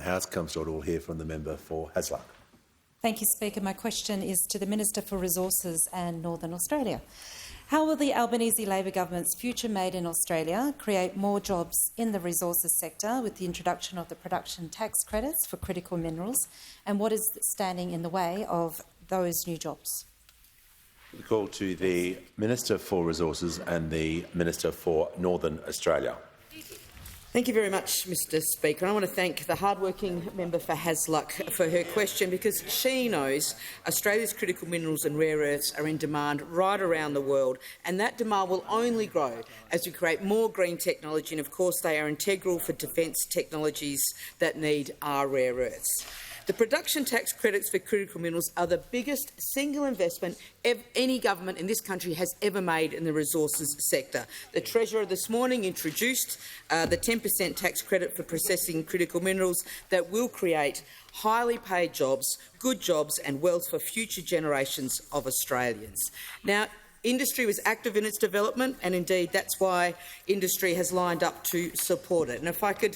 the House. Comes to order. We'll hear from the member for Hasluck. Thank you, Speaker. My question is to the Minister for Resources and Northern Australia. How will the Albanese Labor government's Future Made in Australia create more jobs in the resources sector with the introduction of the production tax credits for critical minerals, and what is standing in the way of those new jobs? The call to the Minister for Resources and the Minister for Northern Australia. Thank you very much, Mr Speaker. I want to thank the hard-working member for Hasluck for her question, because she knows Australia's critical minerals and rare earths are in demand right around the world, and that demand will only grow as we create more green technology, and of course they are integral for defence technologies that need our rare earths. The production tax credits for critical minerals are the biggest single investment any government in this country has ever made in the resources sector. The Treasurer this morning introduced the 10% tax credit for processing critical minerals that will create highly paid jobs, good jobs and wealth for future generations of Australians. Now, industry was active in its development, and indeed that's why industry has lined up to support it. And if I could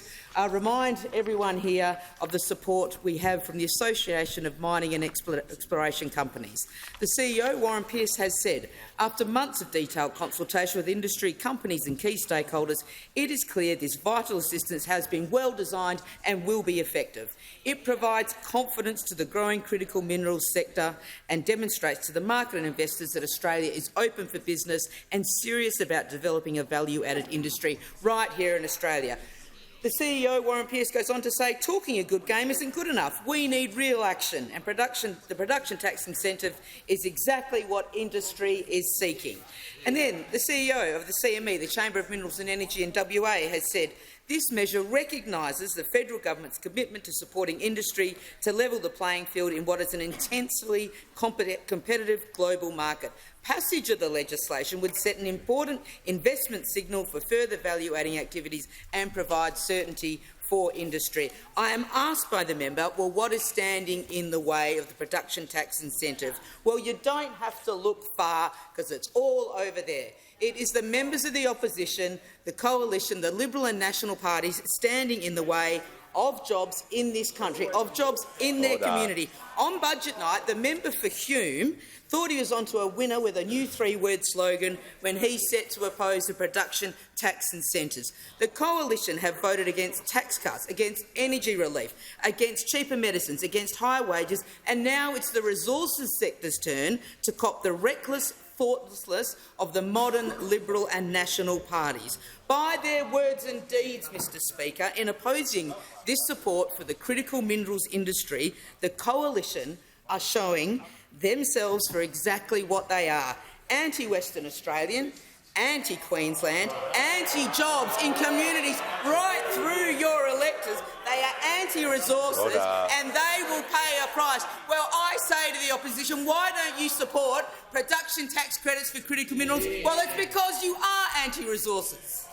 remind everyone here of the support we have from the Association of Mining and Exploration Companies. The CEO, Warren Pearce, has said, after months of detailed consultation with industry, companies and key stakeholders, it is clear this vital assistance has been well designed and will be effective. It provides confidence to the growing critical minerals sector and demonstrates to the market and investors that Australia is open for business and serious about developing a value-added industry right here in Australia. The CEO, Warren Pearce, goes on to say, talking a good game isn't good enough. We need real action, and the production tax incentive is exactly what industry is seeking. And then the CEO of the CME, the Chamber of Minerals and Energy in WA, has said, this measure recognises the federal government's commitment to supporting industry to level the playing field in what is an intensely competitive global market. Passage of the legislation would set an important investment signal for further value-adding activities and provide certainty for industry. I am asked by the member, well, what is standing in the way of the production tax incentive? Well, you don't have to look far, because it's all over there. It is the members of the opposition, the coalition, the Liberal and National parties standing in the way of jobs in this country, of jobs in their community. On budget night, the member for Hume thought he was onto a winner with a new three-word slogan when he set to oppose the production tax incentives. The coalition have voted against tax cuts, against energy relief, against cheaper medicines, against higher wages, and now it's the resources sector's turn to cop the reckless thoughtlessness of the modern Liberal and National parties. By their words and deeds, Mr Speaker, in opposing this support for the critical minerals industry, the coalition are showing themselves for exactly what they are: anti-Western Australian, anti-Queensland, anti-jobs in communities right through your electors. They are anti-resources and they will pay a price. Well, I say to the opposition, why don't you support production tax credits for critical minerals? Well, it's because you are anti-resources.